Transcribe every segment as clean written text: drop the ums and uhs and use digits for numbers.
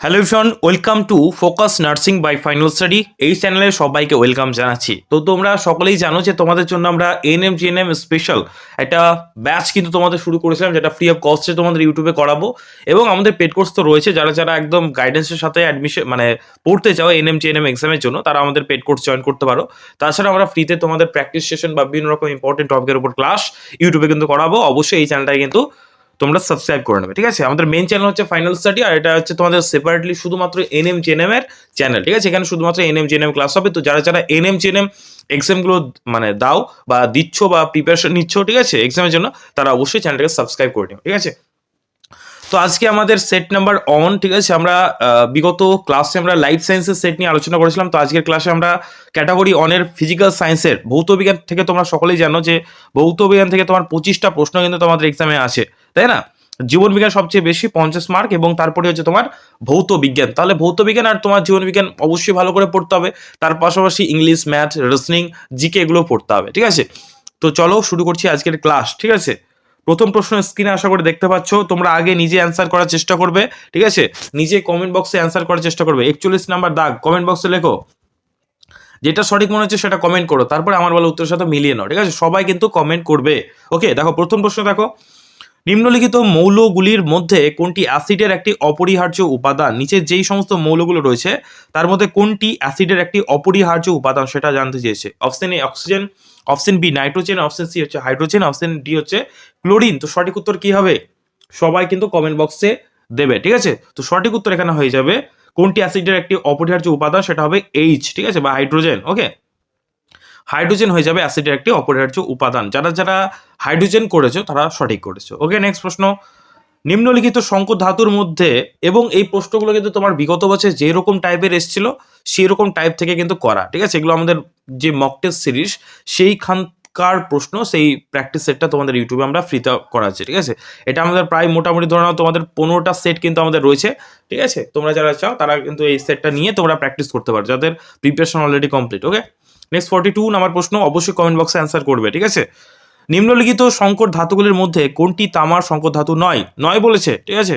Hello everyone, welcome to focus nursing by final study. এই চ্যানেলে সবাইকে ওয়েলকাম জানাচ্ছি। তো তোমরা সকলেই জানো যে তোমাদের জন্য আমরা এএনএম জিএনএম স্পেশাল একটা ব্যাচ কিন্তু তোমাদের শুরু করেছিলাম, যেটা ফ্রি অফ কস্টে তোমাদের ইউটিউবে করাবো। এবং আমাদের পেড কোর্স তো রয়েছে, যারা যারা একদম গাইডেন্সের সাথে অ্যাডমিশন পড়তে চাও এএনএম জিএনএম এক্সামের জন্য, তারা আমাদের পেড কোর্স জয়েন করতে পারো। তাছাড়া আমরা ফ্রিতে তোমাদের প্র্যাকটিস সেশন বা বিভিন্ন রকম ইম্পর্টেন্ট টপিকের উপর ক্লাস ইউটিউবে কিন্তু করাবো। অবশ্যই এই চ্যানেলটাই কিন্তু তোমরা সাবস্ক্রাইব করে নেবে, ঠিক আছে। আমাদের মেন চ্যানেল হচ্ছে ফাইনাল স্টাডি, আর এটা হচ্ছে তোমাদের সেপারেটলি শুধুমাত্র এনএম জিএনএম এর চ্যানেল, ঠিক আছে। এখানে শুধুমাত্র এনএম জিএনএম ক্লাস হবে। তো যারা যারা এনএম জিএনএম এক্সামগুলো দাও বা দিচ্ছ বা প্রিপারেশন নিচ্ছ, ঠিক আছে, এক্সামের জন্য, তারা অবশ্যই চ্যানেলটাকে সাবস্ক্রাইব করে নিও, ঠিক আছে। তো আজকে আমাদের সেট নাম্বার অন, ঠিক আছে। আমরা বিগত ক্লাসে আমরা লাইফ সায়েন্সের সেট নিয়ে আলোচনা করেছিলাম। তো আজকের ক্লাসে আমরা ক্যাটাগরি অনের ফিজিক্যাল সায়েন্সের ভৌতবিজ্ঞান থেকে, তোমরা সকলেই জানো যে ভৌতবিজ্ঞান থেকে তোমার 25টা প্রশ্ন কিন্তু তোমাদের এক্সামে আসে, তাই না। জীবন বিজ্ঞান সবচেয়ে বেশি 50 মার্ক, এবং তারপরে হচ্ছে তোমার ভৌত বিজ্ঞান। তাহলে ভৌত বিজ্ঞান আর তোমার জীবন বিজ্ঞান অবশ্যই ভালো করে পড়তে হবে। তার পাশাপাশি ইংলিশ, ম্যাথ, রিজনিং, জিকে এগুলো পড়তে হবে, ঠিক আছে। তো চলো শুরু করছি আজকের ক্লাস, ঠিক আছে। প্রথম প্রশ্ন স্ক্রিনে আশা করে দেখতে পাচ্ছ। তোমরা আগে নিজে অ্যান্সার করার চেষ্টা করবে, ঠিক আছে। নিজে কমেন্ট বক্সে অ্যান্সার করার চেষ্টা করবে। 41 নাম্বার দাগ কমেন্ট বক্সে লেখো, যেটা সঠিক মনে হচ্ছে সেটা কমেন্ট করো, তারপরে আমার বলা উত্তরের সাথে মিলিয়ে নাও, ঠিক আছে। সবাই কিন্তু কমেন্ট করবে। ওকে, দেখো প্রথম প্রশ্ন দেখো, নিম্নলিখিত মৌলগুলির মধ্যে কোনটি অ্যাসিডের একটি অপরিহার্য উপাদান? নিচে যেই সমস্ত মৌলগুলো রয়েছে তার মধ্যে কোনটি অ্যাসিডের একটি অপরিহার্য উপাদান সেটা জানতে চেয়েছে। Option A oxygen, option B nitrogen, option C হচ্ছে হাইড্রোজেন, অপশন ডি হচ্ছে ক্লোরিন। তো সঠিক উত্তর কি হবে? সবাই কিন্তু কমেন্ট বক্সে দেবে, ঠিক আছে। তো সঠিক উত্তর এখানে হয়ে যাবে কোনটি অ্যাসিডের একটি অপরিহার্য উপাদান, সেটা হবে এইচ, ঠিক আছে, বা হাইড্রোজেন। ওকে, হাইড্রোজেন হয়ে যাবে অ্যাসিডের একটি অপরিহার্য উপাদান। যারা যারা হাইড্রোজেন করেছো তারা সঠিক করেছো। ওকে, নেক্সট প্রশ্ন, নিম্নলিখিত সংকর ধাতুর মধ্যে, এবং এই প্রশ্নগুলো কিন্তু তোমার বিগত বছর যেরকম টাইপের এসেছিল সেই রকম টাইপ থেকে কিন্তু করা, ঠিক আছে। এগুলো আমাদের যে মক টেস্ট সিরিজ সেইখানকার প্রশ্ন, সেই প্র্যাকটিস সেটটা তোমাদের ইউটিউবে আমরা ফ্রিতে করাচ্ছি, ঠিক আছে। এটা আমাদের প্রায় মোটামুটি ধরে নাও তোমাদের 15টা সেট কিন্তু আমাদের রয়েছে, ঠিক আছে। তোমরা যারা চাও তারা কিন্তু এই সেটটা নিয়ে তোমরা প্র্যাকটিস করতে পারো, যাদের প্রিপারেশন অলরেডি কমপ্লিট। ওকে, নেক্সট 42 নাম্বার প্রশ্ন, অবশ্যই কমেন্ট বক্সে অ্যান্সার করবে, ঠিক আছে। নিম্নলিখিত সংকর ধাতুগুলির মধ্যে কোনটি তামার সংকর ধাতু নয়? নয় বলেছে, ঠিক আছে।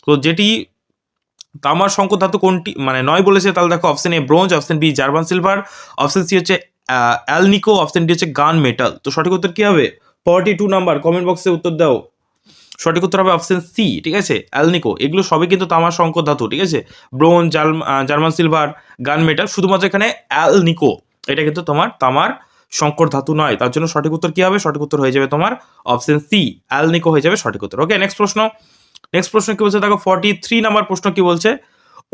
তো যেটি তামার সংকর ধাতু কোনটি নয় বলেছে, তাহলে দেখো option A bronze, option B German silver, option C হচ্ছে অ্যালনিকো, অপশন ডি হচ্ছে গান মেটাল। তো সঠিক উত্তর কি হবে? 42 নাম্বার কমেন্ট বক্সে উত্তর দাও। সঠিক উত্তর হবে অপশন সি, ঠিক আছে, অ্যালনিকো। এগুলো সবই কিন্তু তামার সংকর ধাতু, ঠিক আছে। ব্রোঞ্জ, জার্মান সিলভার, গান মেটাল, শুধুমাত্র এখানে অ্যালনিকো এটা কিন্তু তোমার তামার সংকর ধাতু নয়। তার জন্য সঠিক উত্তর কি হবে? সঠিক উত্তর হয়ে যাবে তোমার অপশন সি, অ্যালনিকো হয়ে যাবে সঠিক উত্তর। ওকে, নেক্সট প্রশ্ন কি বলছে দেখো, 43 নাম্বার প্রশ্ন কি বলছে,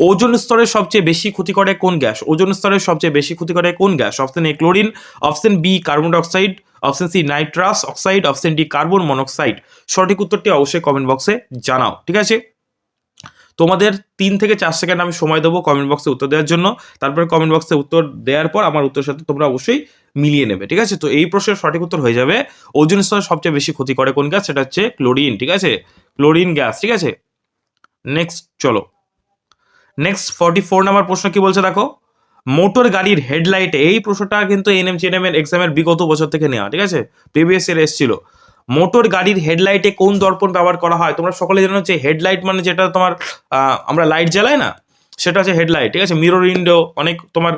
ওজোন স্তরের সবচেয়ে বেশি ক্ষতি করে কোন গ্যাস? ওজোন স্তরের সবচেয়ে বেশি ক্ষতি করে কোন gas? Option A chlorine, option B carbon dioxide, option C nitrous oxide, option D carbon monoxide. সঠিক উত্তরটি অবশ্যই কমেন্ট বক্সে জানাও, ঠিক আছে। তোমাদের 3 থেকে 4 সেকেন্ড আমি সময় দেবো কমেন্ট বক্সে উত্তর দেওয়ার জন্য। তারপরে কমেন্ট বক্সে উত্তর দেওয়ার পর আমার উত্তরের সাথে তোমরা অবশ্যই মিলিয়ে নেবে, ঠিক আছে। তো এই প্রশ্নের সঠিক উত্তর হয়ে যাবে ওজোন স্তর সবচেয়ে বেশি ক্ষতি করে কোন গ্যাস? সেটা হচ্ছে ক্লোরিন, ঠিক আছে, ক্লোরিন গ্যাস, ঠিক আছে। নেক্সট চলো, নেক্সট 44 নাম্বার প্রশ্ন কি বলছে দেখো, মোটর গাড়ির হেডলাইটে, এই প্রশ্নটা কিন্তু এনএম জিএনএম এর এক্সামের বিগত বছর থেকে নেওয়া, ঠিক আছে, প্রিভিয়াস ইয়ার এসেছিল। মোটর গাড়ির হেডলাইটে কোন দর্পণ ব্যবহার করা হয়? তোমরা সকলে জানো যে হেডলাইট মানে যেটা তোমার আমরা লাইট জ্বালাই না, সেটা হচ্ছে হেডলাইট, ঠিক আছে। মিরর উইন্ডো, অনেক তোমার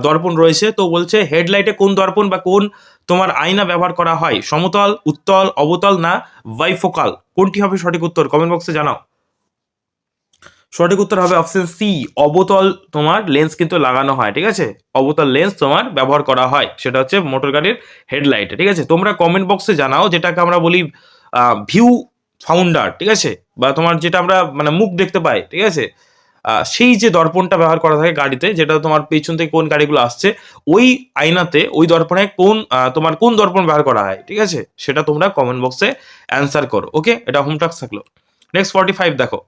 দর্পণ রয়েছে। তো বলছে হেডলাইটে কোন দর্পণ বা কোন তোমার আয়না ব্যবহার করা হয়? সমতল, উত্তল, অবতল না বাইফোকাল? কোনটি হবে সঠিক উত্তর? কমেন্ট বক্সে জানাও। সঠিক উত্তর হবে অপশন সি, অবতল তোমার লেন্স কিন্তু লাগানো হয়, ঠিক আছে। অবতল লেন্স তোমার ব্যবহার করা হয়, সেটা হচ্ছে মোটর গাড়ির হেডলাইটে, ঠিক আছে। তোমরা কমেন্ট বক্সে জানাও, যেটাকে আমরা বলি ভিউ ফাউন্ডার, ঠিক আছে, বা তোমার যেটা আমরা মুখ দেখতে পাই, ঠিক আছে। সেই যে দর্পণটা ব্যবহার করা থাকে গাড়িতে, যেটা তোমার পেছন থেকে কোন গাড়িগুলো আসছে, ওই আয়নাতে ওই দর্পণে তোমার কোন দর্পণ ব্যবহার করা হয়, ঠিক আছে, সেটা তোমরা কমেন্ট বক্সে অ্যান্সার করো। ওকে, এটা হোম টাস্ক থাকলো। নেক্সট 45 দেখো,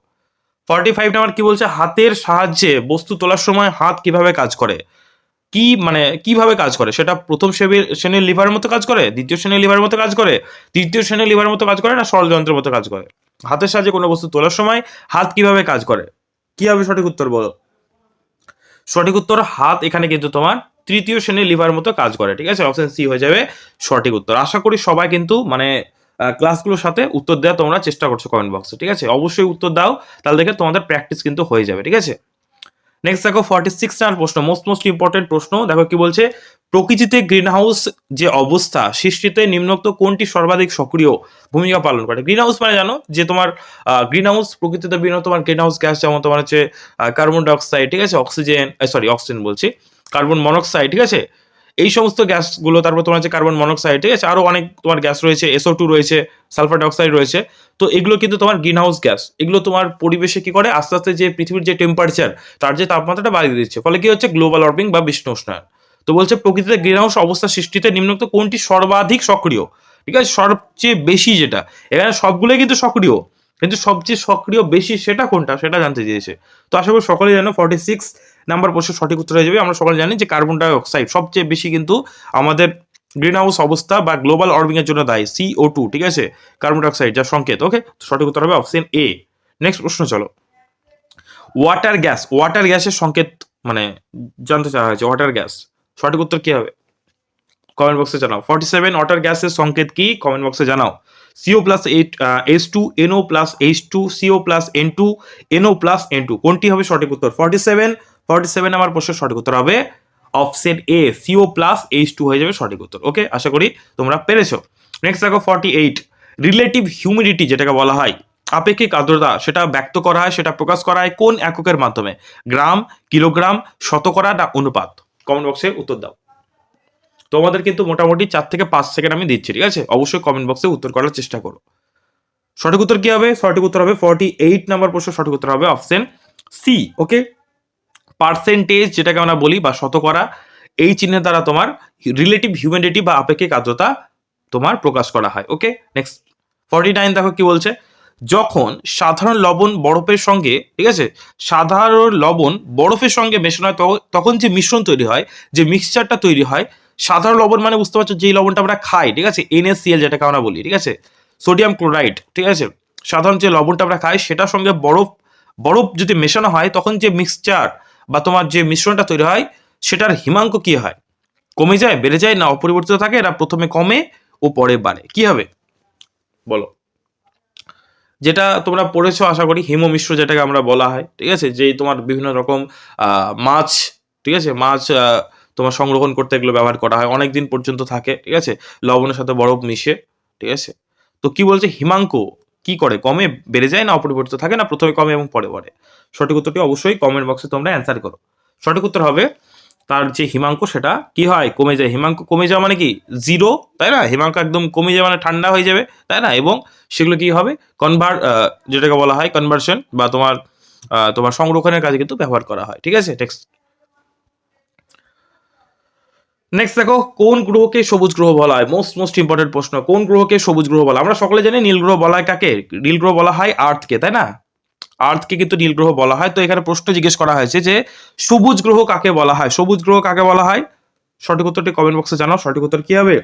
45 নাম্বার কি বলছে, হাতের সাহায্যে বস্তু তোলার সময় হাত কিভাবে কাজ করে? কিভাবে কাজ করে? সেটা প্রথম শ্রেণীর লিভারের মতো কাজ করে, দ্বিতীয় শ্রেণীর লিভারের মতো কাজ করে, তৃতীয় শ্রেণীর লিভারের মতো কাজ করে, না সরল যন্ত্রের মতো কাজ করে? হাতের সাহায্যে কোনো বস্তু তোলার সময় হাত কিভাবে কাজ করে? কি হবে সঠিক উত্তর বলো? সঠিক উত্তর হাত এখানে কিন্তু তোমার তৃতীয় শ্রেণীর লিভার মতো কাজ করে, ঠিক আছে। অপশন সি হয়ে যাবে সঠিক উত্তর। আশা করি সবাই কিন্তু ক্লাসগুলোর সাথে উত্তর দেওয়া তোমরা চেষ্টা করছো কমেন্ট বক্সে, ঠিক আছে। অবশ্যই উত্তর দাও, তাহলে দেখে তোমাদের প্র্যাকটিস কিন্তু হয়ে যাবে, ঠিক আছে। নেক্সট দেখো 46 নাম্বার প্রশ্ন, মোস্ট ইম্পর্টেন্ট প্রশ্ন। দেখো কি বলছে, প্রকৃতিতে গ্রিন হাউস যে অবস্থা সৃষ্টিতে নিম্নোক্ত কোনটি সর্বাধিক সক্রিয় ভূমিকা পালন করে? গ্রিন হাউস মানে জানো যে তোমার গ্রিন হাউস, প্রকৃতিতে বিভিন্ন তোমার গ্রিন হাউস গ্যাস, যেমন তোমার হচ্ছে কার্বন ডাইঅক্সাইড, ঠিক আছে, অক্সিজেন বলছি, কার্বন মনোক্সাইড, ঠিক আছে, এই সমস্ত গ্যাসগুলো, তারপর তোমার হচ্ছে কার্বন মনোক্সাইড, ঠিক আছে, আরো অনেক তোমার গ্যাস রয়েছে, SO2 রয়েছে, সালফার ডাইঅক্সাইড রয়েছে। তো এগুলো কিন্তু তোমার গ্রিন হাউস গ্যাস। এগুলো তোমার পরিবেশে কি করে, আস্তে আস্তে যে পৃথিবীর যে টেম্পারেচার, তার যে তাপমাত্রাটা বাড়িয়ে দিচ্ছে, ফলে কি হচ্ছে, গ্লোবাল ওয়ার্মিং বা বিশ্ব উষ্ণায়ন। তো বলছে প্রকৃতিতে গ্রিন হাউস অবস্থা সৃষ্টিতে নিম্নোক্ত কোনটি সর্বাধিক সক্রিয়, ঠিক আছে, সবচেয়ে বেশি যেটা, এখানে সবগুলোই কিন্তু সক্রিয়, কিন্তু সবচেয়ে সক্রিয় বেশি সেটা কোনটা, সেটা জানতে চেয়েছে। তো আশা করি সকলেই জানো 46 নাম্বার প্রশ্নের সঠিক উত্তর হয়ে যাবে। আমরা সকলে জানি যে কার্বন ডাই অক্সাইড সবচেয়ে বেশি কিন্তু আমাদের গ্রিন হাউস অবস্থা বা গ্লোবাল ওয়ার্মিং এর জন্য দায়ী, CO2, ঠিক আছে, কার্বন ডাই অক্সাইড যার সংকেত। ওকে, সঠিক উত্তর হবে অপশন এ। নেক্সট প্রশ্ন চলো, ওয়াটার গ্যাসের সংকেত মানে জানতে চাওয়া হয়েছে, ওয়াটার গ্যাস সঠিক উত্তর কি হবে, কমেন্ট বক্সে জানাও। 47 ওয়াটার গ্যাসের সংকেত কি, কমেন্ট বক্সে জানাও। CO plus H2 NO plus H2 CO plus N2 NO plus N2 কোনটি হবে সঠিক উত্তর? 47 আমার প্রশ্নের সঠিক উত্তর হবে option A, CO plus H2 হয়ে যাবে সঠিক উত্তর। ওকে, আশা করি তোমরা পেরেছো। নেক্সট দেখো 48, রিলেটিভ হিউমিডিটি যেটাকে বলা হয়, আপেক্ষিক আর্দ্রতা, সেটা ব্যক্ত করা হয়, সেটা প্রকাশ করা হয় কোন এককের মাধ্যমে? গ্রাম, কিলোগ্রাম, শতকরা না অনুপাত? কমেন্ট বক্সে উত্তর দাও। তোমাদের কিন্তু মোটামুটি 4 থেকে 5 সেকেন্ড আমি দিচ্ছি, ঠিক আছে, অবশ্যই কমেন্ট বক্সে উত্তর করার চেষ্টা করো। সঠিক উত্তর কি হবে? সঠিক উত্তর হবে 48 নাম্বার প্রশ্ন, সঠিক উত্তর হবে অপশন সি। ওকে, পার্সেন্টেজ যেটাকে আমরা বলি বা শতকরা, এই চিহ্নের দ্বারা তোমার রিলেটিভ হিউমিডিটি বা আপেক্ষিক আর্দ্রতা তোমার প্রকাশ করা হয়। ওকে, নেক্সট 49 দেখো কি বলছে, যখন সাধারণ লবণ বরফের সঙ্গে, ঠিক আছে, সাধারণ লবণ বরফের সঙ্গে মেশানো হয় তখন যে মিশ্রণ তৈরি হয়, যে মিক্সচারটা তৈরি হয়, সাধারণ লবণ মানে বুঝতে পারছো যেই লবণটা আমরা খাই, ঠিক আছে, NaCl যেটাকে আমরা বলি, ঠিক আছে, সোডিয়াম ক্লোরাইড, ঠিক আছে, সাধারণ যে লবণটা আমরা খাই সেটার সঙ্গে বরফ যদি মেশানো হয় তখন যে মিক্সচার বা তোমার যে মিশ্রণটা তৈরি হয় সেটার হিমাঙ্ক কি হয়? কমে যায়, বেড়ে যায়, না অপরিবর্তিত থাকে, না প্রথমে কমে ও পরে বাড়ে? কি হবে বলো? যেটা তোমরা পড়েছো আশা করি, হিমমিশ্র যেটাকে আমরা বলা হয়, ঠিক আছে, যে তোমার বিভিন্ন রকম মাছ, ঠিক আছে, মাছ তোমার সংরক্ষণ করতে এগুলো ব্যবহার করা হয়, অনেক দিন পর্যন্ত থাকে, ঠিক আছে, লবণের সাথে বরফ মিশে, ঠিক আছে। তো কি বলছে, হিমাঙ্ক কি করে, কমে, বেড়ে যায়, না অপরিবর্তিত থাকে, না প্রথমে কমে এবং পরে বাড়ে? সঠিক উত্তরটি অবশ্যই কমেন্ট বক্সে তোমরা অ্যান্সার করো। সঠিক উত্তর হবে তার যে হিমাঙ্ক সেটা কি হয়, কমে যায়। হিমাঙ্ক কমে যাওয়া মানে কি, জিরো, তাই না? হিমাঙ্ক একদম কমে যাওয়া মানে ঠান্ডা হয়ে যাবে, তাই না? এবং সেগুলো কি হবে, যেটাকে বলা হয় কনভার্সন বা তোমার সংরক্ষণের কাজে কিন্তু ব্যবহার করা হয়, ঠিক আছে। নেক্সট দেখো, কোন গ্রহকে সবুজ গ্রহ বলা হয়? মোস্ট ইম্পর্টেন্ট প্রশ্ন, কোন গ্রহকে সবুজ গ্রহ বলা? আমরা সকলে জানি নীল গ্রহ বলা হয় কাকে? নীল গ্রহ বলা হয় আর্থকে, তাই না? আর্থকে কিন্তু নীল গ্রহ বলা হয়। তো এখানে প্রশ্ন জিজ্ঞেস করা হয়েছে যে সবুজ গ্রহ কাকে বলা হয়, সবুজ গ্রহ কাকে বলা হয়? সঠিক উত্তরটি কমেন্ট বক্সে জানাও। সঠিক উত্তর কি হবে?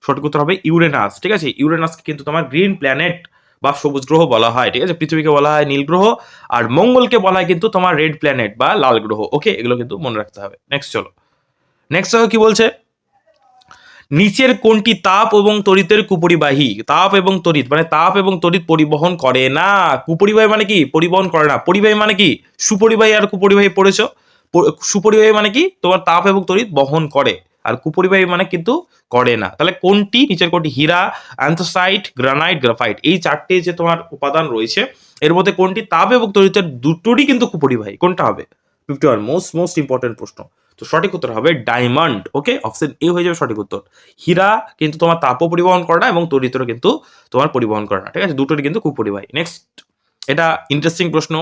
সঠিক উত্তর হবে ইউরেনাস, ঠিক আছে। ইউরেনাসকে কিন্তু তোমার গ্রিন প্ল্যানেট বা সবুজ গ্রহ বলা হয়, ঠিক আছে। পৃথিবীকে বলা হয় নীল গ্রহ, আর মঙ্গলকে বলা হয় কিন্তু তোমার রেড প্ল্যানেট বা লাল গ্রহ। ওকে, এগুলো কিন্তু মনে রাখতে হবে। নেক্সট চলো, নেক্সট কি বলছে, নিচের কোনটি তাপ এবং তড়িতের কুপরিবাহী? তাপ এবং তড়িৎ মানে তাপ এবং তড়িৎ পরিবহন করে না। কুপরিবাহী মানে কি, পরিবহন করে না। পরিবাহী মানে কি, সুপরিবাহী আর কুপরিবাহী পড়েছো। সুপরিবাহী মানে কি, তোমার তাপ এবং তড়িৎ বহন করে, আর কুপরিবাহী মানে কিন্তু করে না। তাহলে কোনটি, নিচের কোনটি, হীরা, অ্যান্থোসাইট, গ্রানাইট, গ্রাফাইট, এই চারটে যে তোমার উপাদান রয়েছে এর মধ্যে কোনটি তাপ এবং তড়িতের দুটোরই কিন্তু কুপরিবাহী? কোনটা হবে? 51 মোস্ট ইম্পর্টেন্ট প্রশ্ন। তো সঠিক উত্তর হবে ডায়মন্ড। ওকে, অপশন এ হয়ে যাবে সঠিক উত্তর। হীরা কিন্তু তোমার তাপও পরিবহন করে না এবং তড়িৎও কিন্তু তোমার পরিবহন করে না, ঠিক আছে, দুটোরই কিন্তু কুপরিবাহী। নেক্সট, এটা ইন্টারেস্টিং প্রশ্ন,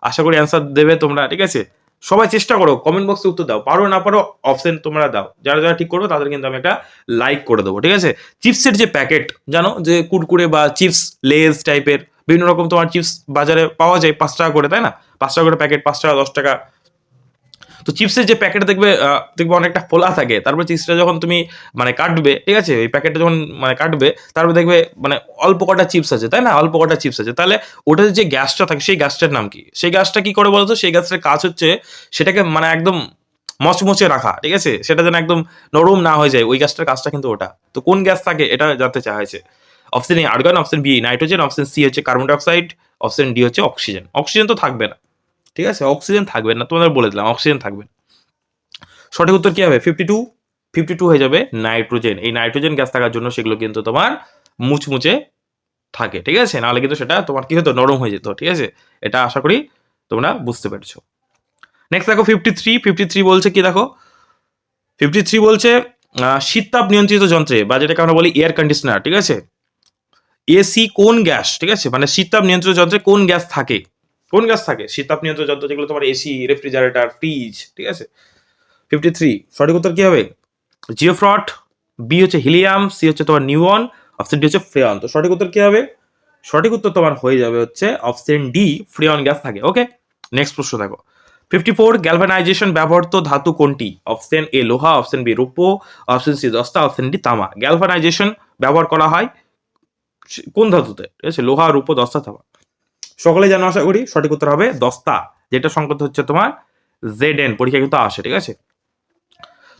আশা করি অ্যান্সার দেবে তোমরা, ঠিক আছে। সবাই চেষ্টা করো, কমেন্ট বক্সে উত্তর দাও, পারো না পারো অপশন তোমরা দাও, যারা যারা ঠিক করবে তাদের কিন্তু আমি একটা লাইক করে দেবো, ঠিক আছে। চিপসের যে প্যাকেট, জানো যে কুরকুরে বা চিপস, লেজ টাইপের বিভিন্ন রকম তোমার চিপস বাজারে পাওয়া যায় 5 টাকা করে, তাই না? 5 টাকা করে প্যাকেট, 5 টাকা, 10 টাকা। তো চিপসের যে প্যাকেট দেখবে অনেকটা ফোলা থাকে, তারপর চিপসটা যখন তুমি মানে কাটবে, ঠিক আছে, ওই প্যাকেটটা যখন মানে কাটবে, তারপর দেখবে মানে অল্প কটা চিপস আছে, তাই না? অল্প কটা চিপস আছে, তাহলে ওটাতে যে গ্যাসটা থাকে সেই গ্যাসটার নাম কি? সেই গ্যাসটা কি করে বলতো? সেই গ্যাসটার কাজ হচ্ছে সেটাকে মানে একদম মচমচে রাখা, ঠিক আছে, সেটা যেন একদম নরম না হয়ে যায়, ওই গ্যাসটার কাজটা কিন্তু ওটা। তো কোন গ্যাস থাকে এটা জানতে চাওয়া হয়েছে। Option A argon, option B nitrogen, option C হচ্ছে কার্বন ডাইঅক্সাইড, অপশন ডি হচ্ছে অক্সিজেন। অক্সিজেন তো থাকবে না, ঠিক আছে, অক্সিজেন থাকবে না, তোমাদের বলে দিলাম অক্সিজেন থাকবে না। সঠিক উত্তর কি হবে? 52 হয়ে যাবে নাইট্রোজেন। এই নাইট্রোজেন গ্যাস থাকার জন্য সেগুলো কিন্তু তোমার মুচমুচে থাকে, ঠিক আছে, নাহলে কিন্তু সেটা তোমার কি হতো, নরম হয়ে যেত। ঠিক আছে, এটা আশা করি তোমরা বুঝতে পেরেছো। নেক্সট দেখো 53 বলছে কি, দেখো 53 বলছে শীততাপ নিয়ন্ত্রিত যন্ত্রে বা যেটাকে আমরা বলি এয়ার কন্ডিশনার, ঠিক আছে, এসি কোন গ্যাস, ঠিক আছে, মানে শীততাপ নিয়ন্ত্রিত যন্ত্রে কোন গ্যাস থাকে, কোন গ্যাস থাকে শীততাপ নিয়ন্ত্রিত যন্ত্র যেগুলো তোমার এসি, রেফ্রিজারেটর, ফ্রিজ, ঠিক আছে। 53 সঠিক উত্তর কি হবে? জিওফ্রট, বি হচ্ছে হিলিয়াম, সি হচ্ছে তোমার নিউন, অপশন ডি হচ্ছে ফ্রেয়ন। তো সঠিক উত্তর কি হবে? সঠিক উত্তর তোমার হয়ে যাবে হচ্ছে অপশন ডি, ফ্রেয়ন গ্যাস থাকে। ওকে, নেক্সট প্রশ্ন দেখো 54 গ্যালভানাইজেশন ব্যবহৃত ধাতু কোনটি? অপশন এ লোহা, অপশন বি রূপো, অপশন সি দস্তা, অপশন ডি তামা। গ্যালভানাইজেশন ব্যবহার করা হয় কোন ধাতুতে? ঠিক আছে, লোহা, রূপো, দস্তা, তামা। সকলে জানো আশা করি। সঠিক উত্তর হবে দস্তা, যেটা সংকেত হচ্ছে তোমার Zn, পরীক্ষা কিন্তু আসে, ঠিক আছে।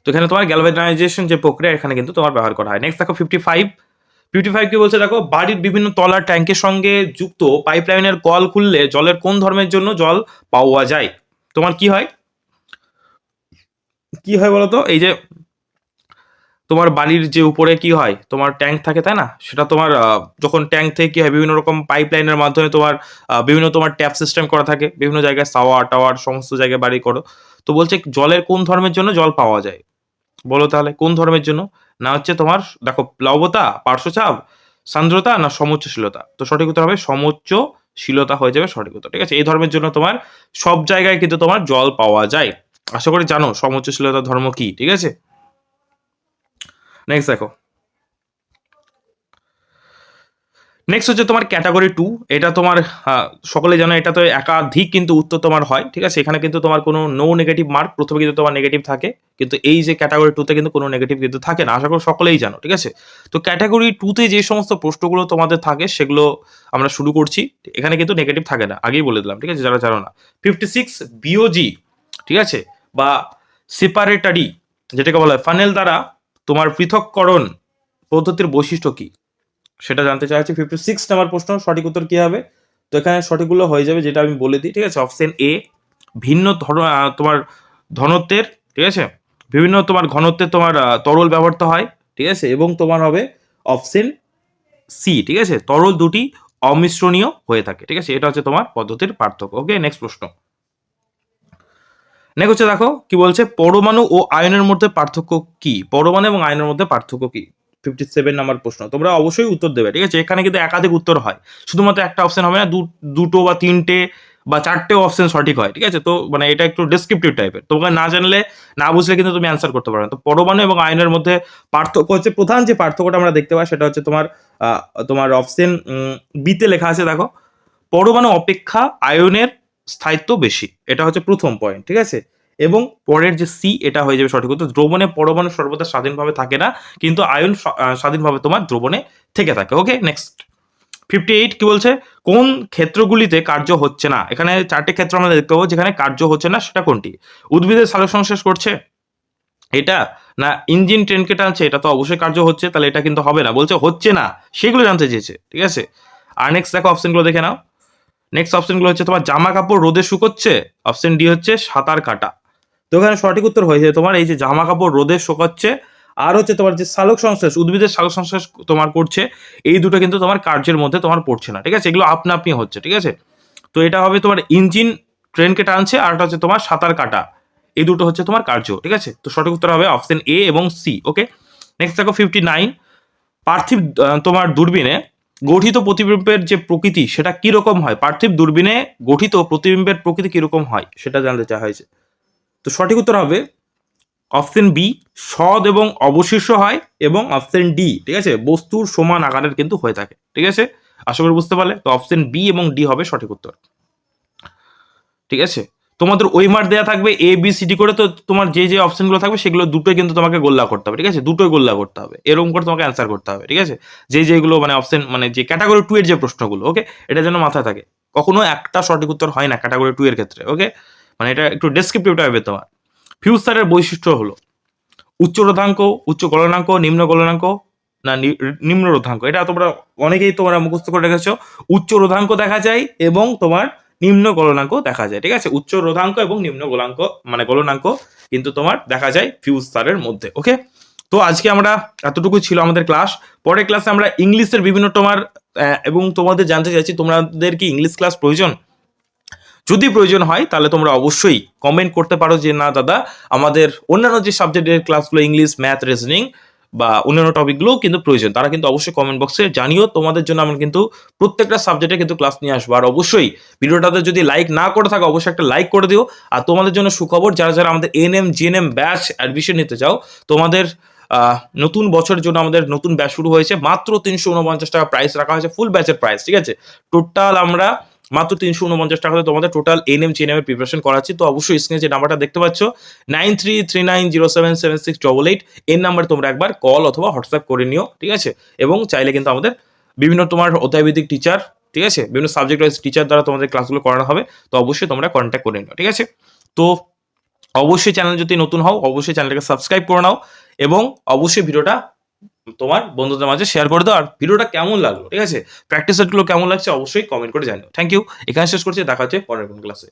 তো এখানে তোমার গ্যালভানাইজেশন যে প্রক্রিয়া এখানে কিন্তু তোমার ব্যবহার করা হয়। নেক্সট দেখো 55 কি বলছে, দেখো বাড়ির বিভিন্ন তলার ট্যাঙ্কের সঙ্গে যুক্ত পাইপলাইনের কল খুললে জলের কোন ধর্মের জন্য জল পাওয়া যায়? তোমার কি হয়, কি হয় বলতো? এই যে তোমার বাড়ির যে উপরে কি হয়, তোমার ট্যাঙ্ক থাকে, তাই না? সেটা তোমার যখন ট্যাঙ্ক থেকে কি হয়, বিভিন্ন রকম পাইপলাইনের মাধ্যমে তোমার বিভিন্ন তোমার ট্যাপ সিস্টেম করা থাকে, বিভিন্ন জায়গায় সাওয়ার টাওয়ার সমস্ত জায়গায় বাড়ি করো। তো বলছে জলের কোন ধর্মের জন্য জল পাওয়া যায়? বলো তাহলে কোন ধর্মের জন্য? না হচ্ছে তোমার দেখো প্লাবতা, পার্শ্বচাপ, সান্দ্রতা, না সমুচ্চশীলতা। তো সঠিক উত্তর হবে সমুচ্চশীলতা হয়ে যাবে সঠিক উত্তর, ঠিক আছে। এই ধর্মের জন্য তোমার সব জায়গায় কিন্তু তোমার জল পাওয়া যায়। আশা করি জানো সমুচ্চশীলতা ধর্ম কি, ঠিক আছে। নেক্সট দেখো, নেক্সট হচ্ছে তোমার ক্যাটাগরি 2। এটা তোমার সকলে জানো, এটা তো একাধিক কিন্তু উত্তর তোমার হয়, ঠিক আছে। এখানে কিন্তু তোমার কোনো নো নেগেটিভ মার্ক, প্রথমে কিন্তু তোমার নেগেটিভ থাকে, কিন্তু এই যে ক্যাটাগরি 2তে কিন্তু কোনো নেগেটিভ কিন্তু থাকে না, আশা করি সকলেই জানো, ঠিক আছে। তো ক্যাটাগরি 2তে যে সমস্ত প্রশ্নগুলো তোমাদের থাকে সেগুলো আমরা শুরু করছি। এখানে কিন্তু নেগেটিভ থাকে না, আগেই বলে দিলাম, ঠিক আছে, যারা জানো না। 56 বিওজি, ঠিক আছে, বা সেপারেটারি, যেটাকে বলা হয় ফানেল দ্বারা তোমার পৃথককরণ পদ্ধতির বৈশিষ্ট্য কি, সেটা জানতে চাইছি। 56 নাম্বার প্রশ্ন, সঠিক উত্তর কি হবে? তো এখানে সঠিকগুলো হয়ে যাবে যেটা আমি বলে দিই, ঠিক আছে। অপশন এ ভিন্ন তোমার ঘনত্বের, ঠিক আছে, বিভিন্ন তোমার ঘনত্বের তোমার তরল ব্যবহৃত হয়, ঠিক আছে, এবং তোমার হবে অপশন সি, ঠিক আছে, তরল দুটি অমিশ্রণীয় হয়ে থাকে, ঠিক আছে। এটা হচ্ছে তোমার পদ্ধতির পার্থক্য। ওকে, নেক্সট প্রশ্ন। নেক্সট হচ্ছে দেখো কি বলছে, পরমাণু ও আয়নের মধ্যে পার্থক্য কি? পরমাণু এবং আয়নের মধ্যে পার্থক্য কি? 57 নাম্বার প্রশ্ন, তোমরা অবশ্যই উত্তর দেবে, ঠিক আছে। এখানে কিন্তু একাধিক উত্তর হয়, শুধুমাত্র একটা অপশন হবে না, দুটো বা তিনটে বা চারটে অপশন সঠিক হয়, ঠিক আছে। তো মানে এটা একটু ডেসক্রিপটিভ টাইপের, তোমাকে না জানলে না বুঝলে কিন্তু তুমি অ্যান্সার করতে পারো না। তো পরমাণু এবং আয়নের মধ্যে পার্থক্য হচ্ছে, প্রধান যে পার্থক্যটা আমরা দেখতে পাই সেটা হচ্ছে তোমার তোমার অপশন বিতে লেখা আছে, দেখো পরমাণু অপেক্ষা আয়নের স্থায়িত্ব বেশি, এটা হচ্ছে প্রথম পয়েন্ট, ঠিক আছে। এবং পরের যে সি, এটা হয়ে যাবে সঠিক উত্তর। দ্রবণে পরমাণু সর্বদা স্বাধীনভাবে থাকে না, কিন্তু আয়ন স্বাধীনভাবে তোমার দ্রবণে থেকে থাকে। ওকে, নেক্সট 58 কি বলছে, কোন ক্ষেত্রগুলিতে কার্য হচ্ছে না? এখানে চারটে ক্ষেত্র আমরা দেখতে পাবো যেখানে কার্য হচ্ছে না, সেটা কোনটি? উদ্ভিদের সালোকসংশ্লেষ করছে এটা, না ইঞ্জিন ট্রেনকে টানছে, এটা তো অবশ্যই কার্য হচ্ছে, তাহলে এটা কিন্তু হবে না, বলছে হচ্ছে না, সেগুলো জানতে চেয়েছে, ঠিক আছে। আর নেক্সট দেখো অপশনগুলো দেখে নাও। নেক্সট অপশনগুলো হচ্ছে তোমার জামা কাপড় রোদে শুকোচ্ছে, অপশন ডি হচ্ছে সাঁতার কাটা। তো এখানে সঠিক উত্তর হয়েছে তোমার এই যে জামা কাপড় রোদে শুকাচ্ছে, আর হচ্ছে তোমার যে সালোক সংশ্লেষ, উদ্ভিদের সালোক সংশ্লেষ তোমার করছে, এই দুটো কিন্তু তোমার কার্যের মধ্যে তোমার পড়ছে না, ঠিক আছে, এগুলো আপনা আপনি হচ্ছে, ঠিক আছে। তো এটা হবে তোমার ইঞ্জিন ট্রেনকে টানছে, আর এটা হচ্ছে তোমার সাঁতার কাটা, এই দুটো হচ্ছে তোমার কার্য, ঠিক আছে। তো সঠিক উত্তর হবে অপশন এ এবং সি। ওকে, নেক্সট দেখো 59, পার্থিব তোমার দূরবীনে গঠিত প্রতিবিম্বের যে প্রকৃতি সেটা কিরকম হয়? পার্থিব দূরবীনে গঠিত প্রতিবিম্বের প্রকৃতি কিরকম হয় সেটা জানতে চাওয়া হয়েছে। তো সঠিক উত্তর হবে অপশন বি, সদ এবং অবশিষ্ট হয়, এবং অপশন ডি, ঠিক আছে, বস্তুর সমান আকারের কিন্তু হয়ে থাকে, ঠিক আছে। আশা করি বুঝতে পারলে। তো অপশন বি এবং ডি হবে সঠিক উত্তর, ঠিক আছে। তোমাদের ওই মার্ক দেওয়া থাকবে এ বি সি ডি করে, তো তোমার যে যে অপশনগুলো থাকবে সেগুলো দুটোই কিন্তু তোমাকে গোল্লা করতে হবে, ঠিক আছে, দুটোই গোল্লা করতে হবে, এরকম করে তোমাকে অ্যান্সার করতে হবে, ঠিক আছে। যেগুলো মানে অপশন মানে যে ক্যাটাগরি 2 এর যে প্রশ্নগুলো, ওকে, এটা যেন মাথায় থাকে, কখনো একটা সঠিক উত্তর হয় না ক্যাটাগরি 2 এর ক্ষেত্রে। ওকে, মানে এটা একটু ডেসক্রিপটিভ টাইপের তোমার। ফিউচারের বৈশিষ্ট্য হলো উচ্চ রোধাঙ্ক, উচ্চ গলনাঙ্ক, নিম্ন গলনাঙ্ক, না নিম্ন রোধাঙ্ক। এটা তোমরা অনেকেই তোমরা মুখস্থ করে রেখেছো। উচ্চ রোধাঙ্ক দেখা যায় এবং তোমার নিম্ন গলনাঙ্ক দেখা যায়, ঠিক আছে? উচ্চ রোধাঙ্ক এবং নিম্ন গোলাঙ্ক মানে গলনাঙ্ক কিন্তু তোমার দেখা যায় ফিউজ তারের মধ্যে। ওকে, তো আজকে আমরা এতটুকু ছিল আমাদের ক্লাস। পরের ক্লাসে আমরা ইংলিশের বিভিন্ন তোমার এবং তোমাদের জানতে চাইছি তোমাদের কি ইংলিশ ক্লাস প্রয়োজন? যদি প্রয়োজন হয় তাহলে তোমরা অবশ্যই কমেন্ট করতে পারো যে না দাদা আমাদের অন্যান্য যে সাবজেক্টের ক্লাসগুলো ইংলিশ, ম্যাথ, রিজনিং বা অন্যান্য টপিকগুলোও কিন্তু প্রয়োজন, তারা কিন্তু অবশ্যই কমেন্ট বক্সে জানিও। তোমাদের জন্য আমরা কিন্তু প্রত্যেকটা সাবজেক্টে কিন্তু ক্লাস নিয়ে আসবো। আর অবশ্যই ভিডিওটাতে যদি লাইক না করে থাকো অবশ্যই একটা লাইক করে দিও। আর তোমাদের জন্য সুখবর, যারা যারা আমাদের এএনএম জিএনএম ব্যাচ অ্যাডমিশন নিতে চাও, তোমাদের নতুন বছরের জন্য আমাদের নতুন ব্যাচ শুরু হয়েছে। মাত্র 349 টাকা প্রাইস রাখা হয়েছে, ফুল ব্যাচের প্রাইস, ঠিক আছে? টোটাল আমরা মাত্র 349 টাকাতে তোমাদের টোটাল এনএম জিএনএম এর প্রিপারেশন করাচ্ছি। তো অবশ্যই স্ক্রিনে যে নাম্বারটা দেখতে পাচ্ছ 9339077688, এই নাম্বারে তোমরা একবার কল অথবা হোয়াটসঅ্যাপ করে নিও, ঠিক আছে? এবং চাইলে কিন্তু আমাদের বিভিন্ন তোমার অধ্যায়ভিত্তিক টিচার, ঠিক আছে, বিভিন্ন সাবজেক্ট ওয়াইজ টিচার দ্বারা তোমাদের ক্লাসগুলো করানো হবে। তো অবশ্যই তোমরা কন্ট্যাক্ট করে নিও, ঠিক আছে? তো অবশ্যই চ্যানেল যদি নতুন হও অবশ্যই চ্যানেলটাকে সাবস্ক্রাইব করে নাও এবং অবশ্যই ভিডিওটা তোমার বন্ধুদের মাঝে শেয়ার করে দাও। আর ভিডিওটা কেমন লাগলো, ঠিক আছে, প্র্যাকটিস সেটগুলো কেমন লাগছে অবশ্যই কমেন্ট করে জানিও। থ্যাংক ইউ, এখানে শেষ করছি, দেখা হচ্ছে পরের কোন ক্লাসে।